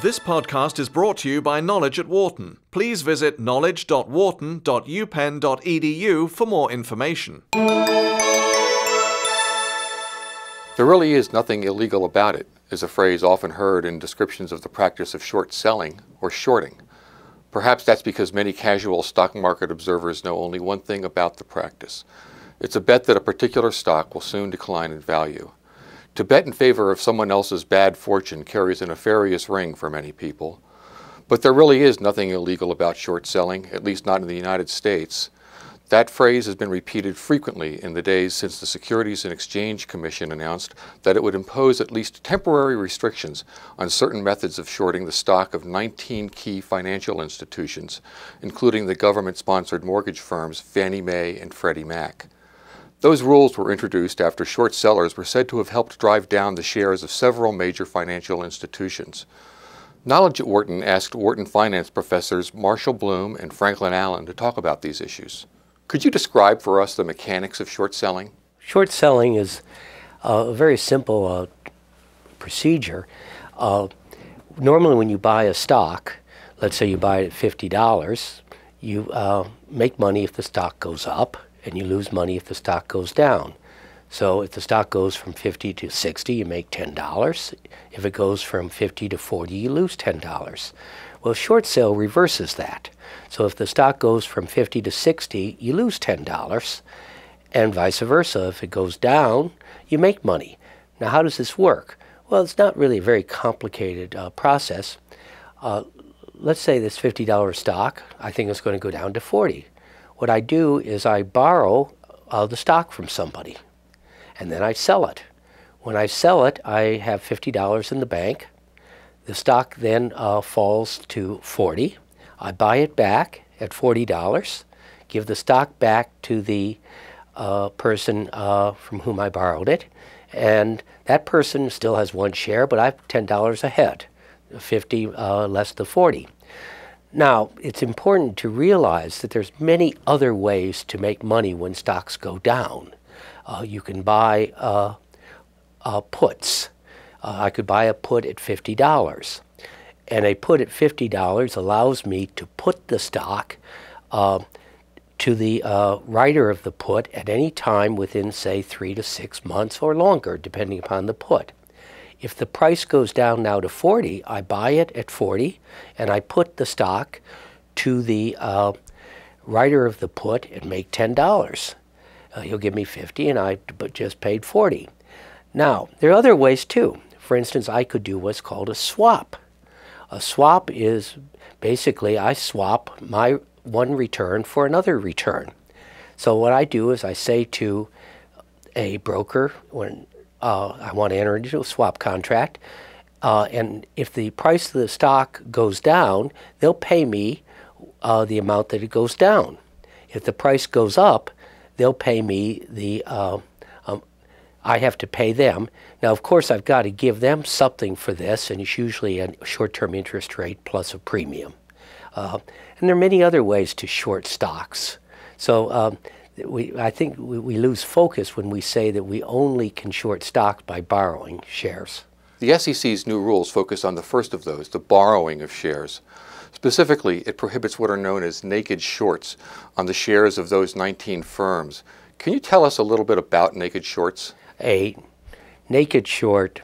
This podcast is brought to you by Knowledge at Wharton. Please visit knowledge.wharton.upenn.edu for more information. There really is nothing illegal about it, is a phrase often heard in descriptions of the practice of short selling or shorting. Perhaps that's because many casual stock market observers know only one thing about the practice. It's a bet that a particular stock will soon decline in value. To bet in favor of someone else's bad fortune carries a nefarious ring for many people. But there really is nothing illegal about short selling, at least not in the United States. That phrase has been repeated frequently in the days since the Securities and Exchange Commission announced that it would impose at least temporary restrictions on certain methods of shorting the stock of 19 key financial institutions, including the government-sponsored mortgage firms Fannie Mae and Freddie Mac. Those rules were introduced after short sellers were said to have helped drive down the shares of several major financial institutions. Knowledge at Wharton asked Wharton finance professors Marshall Blume and Franklin Allen to talk about these issues. Could you describe for us the mechanics of short selling? Short selling is a very simple procedure. Normally when you buy a stock, let's say you buy it at $50, you make money if the stock goes up, and you lose money if the stock goes down. So if the stock goes from 50 to 60, you make $10. If it goes from 50 to 40, you lose $10. Well, short sale reverses that. So if the stock goes from 50 to 60, you lose $10, and vice versa. If it goes down, you make money. Now, how does this work? Well, it's not really a very complicated process. Let's say this $50 stock, I think it's going to go down to 40. What I do is I borrow the stock from somebody, and then I sell it. When I sell it, I have $50 in the bank. The stock then falls to 40. I buy it back at $40, give the stock back to the person from whom I borrowed it, and that person still has one share, but I have $10 ahead, 50 less the 40. Now, it's important to realize that there's many other ways to make money when stocks go down. You can buy puts. I could buy a put at $50. And a put at $50 allows me to put the stock to the writer of the put at any time within, say, 3 to 6 months or longer, depending upon the put. If the price goes down now to 40, I buy it at 40, and I put the stock to the writer of the put and make $10. He'll give me 50, and I just paid 40. Now, there are other ways too. For instance, I could do what's called a swap. A swap is basically I swap my one return for another return. So what I do is I say to a broker when I want to enter into a swap contract, and if the price of the stock goes down, they'll pay me the amount that it goes down. If the price goes up, they'll pay me the, I have to pay them. Now, of course, I've got to give them something for this, and it's usually a short-term interest rate plus a premium. And there are many other ways to short stocks. So I think we lose focus when we say that we only can short stocks by borrowing shares. The SEC's new rules focus on the first of those, the borrowing of shares. Specifically, it prohibits what are known as naked shorts on the shares of those 19 firms. Can you tell us a little bit about naked shorts? A naked short,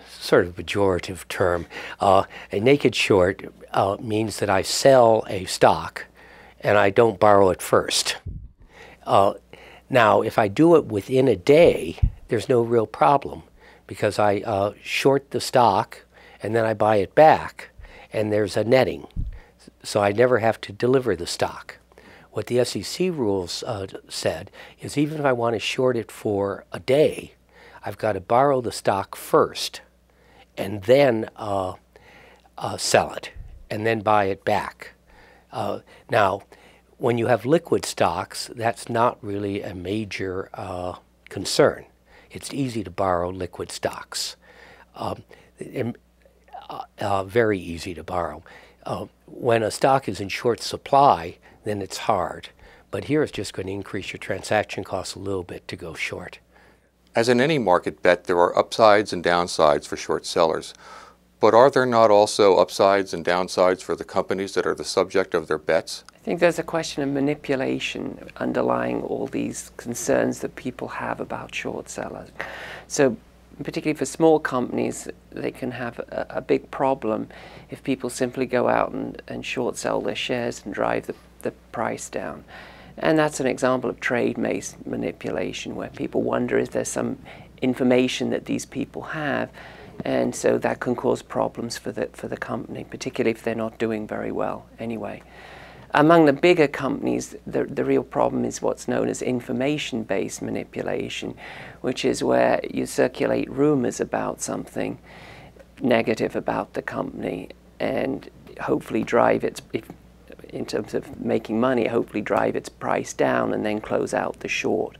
sort of a pejorative term, a naked short means that I sell a stock and I don't borrow it first. Now, if I do it within a day, there's no real problem because I short the stock and then I buy it back, and there's a netting. So I never have to deliver the stock. What the SEC rules said is even if I want to short it for a day, I've got to borrow the stock first and then sell it and then buy it back. Now, when you have liquid stocks, that's not really a major concern. It's easy to borrow liquid stocks. Very easy to borrow. When a stock is in short supply, then it's hard. But here it's just going to increase your transaction costs a little bit to go short. As in any market bet, there are upsides and downsides for short sellers. But are there not also upsides and downsides for the companies that are the subject of their bets? I think there's a question of manipulation underlying all these concerns that people have about short sellers. So particularly for small companies, they can have a big problem if people simply go out and short sell their shares and drive the price down. And that's an example of trade-based manipulation, where people wonder if there's some information that these people have, and so that can cause problems for the company, particularly if they're not doing very well anyway. Among the bigger companies, the real problem is what's known as information-based manipulation, which is where you circulate rumors about something negative about the company and hopefully drive its, in terms of making money, hopefully drive its price down and then close out the short.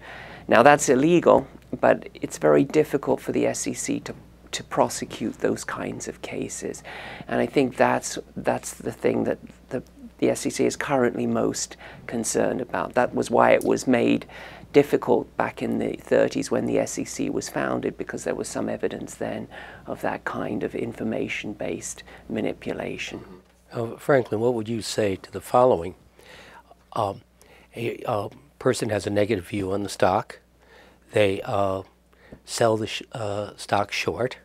Now that's illegal, but it's very difficult for the SEC to prosecute those kinds of cases. And I think that's the thing that the SEC is currently most concerned about. That was why it was made difficult back in the 30s when the SEC was founded, because there was some evidence then of that kind of information-based manipulation. Franklin, what would you say to the following? A person has a negative view on the stock. They sell the stock short,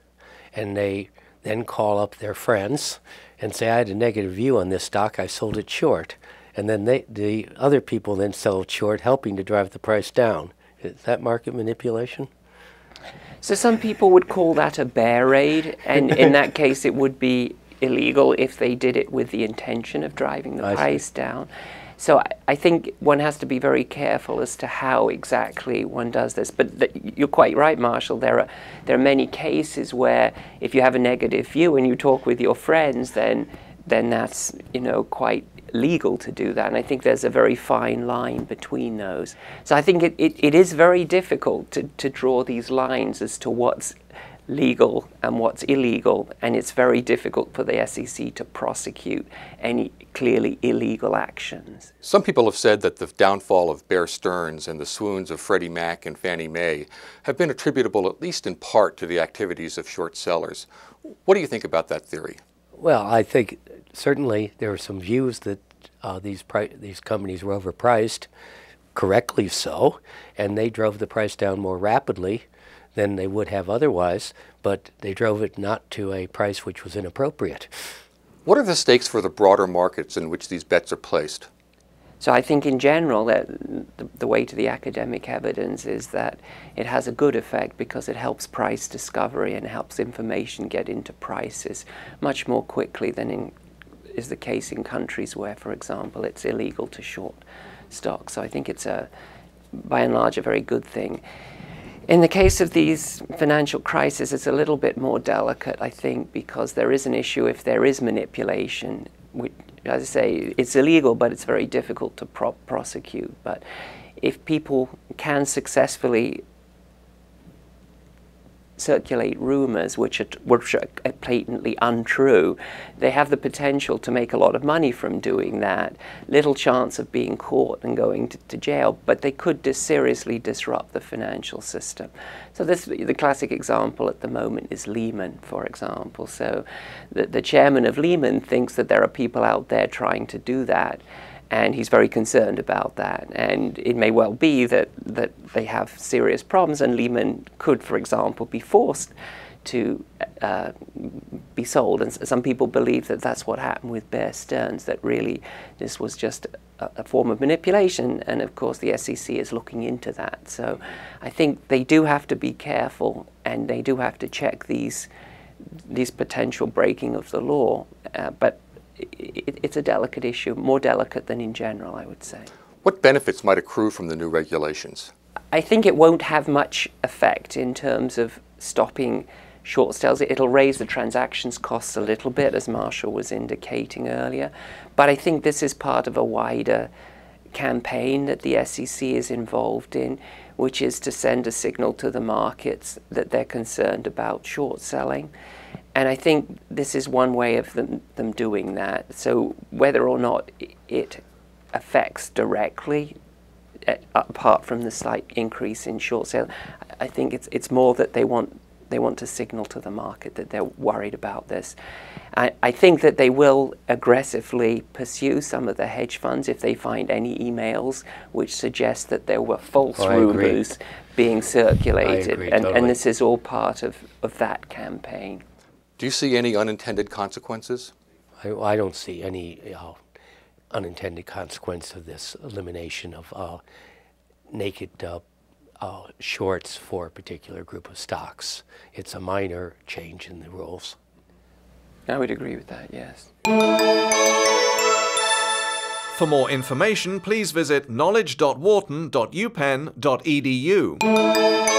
and they then call up their friends and say, I had a negative view on this stock, I sold it short. And then the other people then sell it short, helping to drive the price down. Is that market manipulation? So some people would call that a bear raid, and in that case it would be illegal if they did it with the intention of driving the price down. So I think one has to be very careful as to how exactly one does this. But you're quite right, Marshall. There are many cases where if you have a negative view and you talk with your friends, then that's, you know, quite legal to do that. And I think there's a very fine line between those. So I think it is very difficult to draw these lines as to what's legal and what's illegal, and it's very difficult for the SEC to prosecute any clearly illegal actions. Some people have said that the downfall of Bear Stearns and the swoons of Freddie Mac and Fannie Mae have been attributable, at least in part, to the activities of short sellers. What do you think about that theory? Well, I think certainly there are some views that these companies were overpriced, correctly so, and they drove the price down more rapidly than they would have otherwise, but they drove it not to a price which was inappropriate. What are the stakes for the broader markets in which these bets are placed? So I think in general that the way to the academic evidence is that it has a good effect because it helps price discovery and helps information get into prices much more quickly than is the case in countries where, for example, it's illegal to short stocks. So I think it's by and large a very good thing. In the case of these financial crises, it's a little bit more delicate, I think, because there is an issue if there is manipulation, which, as I say, it's illegal, but it's very difficult to prosecute. But if people can successfully circulate rumors which are patently untrue, they have the potential to make a lot of money from doing that. Little chance of being caught and going to jail, but they could seriously disrupt the financial system. So the classic example at the moment is Lehman, for example. So the chairman of Lehman thinks that there are people out there trying to do that, and he's very concerned about that. And it may well be that they have serious problems, and Lehman could, for example, be forced to be sold. And some people believe that that's what happened with Bear Stearns, that really this was just a form of manipulation. And of course, the SEC is looking into that. So I think they do have to be careful, and they do have to check these potential breaking of the law. But it's a delicate issue, more delicate than in general, I would say. What benefits might accrue from the new regulations? I think it won't have much effect in terms of stopping short sales. It'll raise the transactions costs a little bit, as Marshall was indicating earlier. But I think this is part of a wider campaign that the SEC is involved in, which is to send a signal to the markets that they're concerned about short selling. And I think this is one way of them doing that. So whether or not it affects directly, apart from the slight increase in short sale, I think it's more that they want They want to signal to the market that they're worried about this. I think that they will aggressively pursue some of the hedge funds if they find any emails which suggest that there were false rumors being circulated. And this is all part of that campaign. Do you see any unintended consequences? I don't see any unintended consequence of this elimination of naked shorts for a particular group of stocks. It's a minor change in the rules. I would agree with that, yes. For more information, please visit knowledge.wharton.upenn.edu.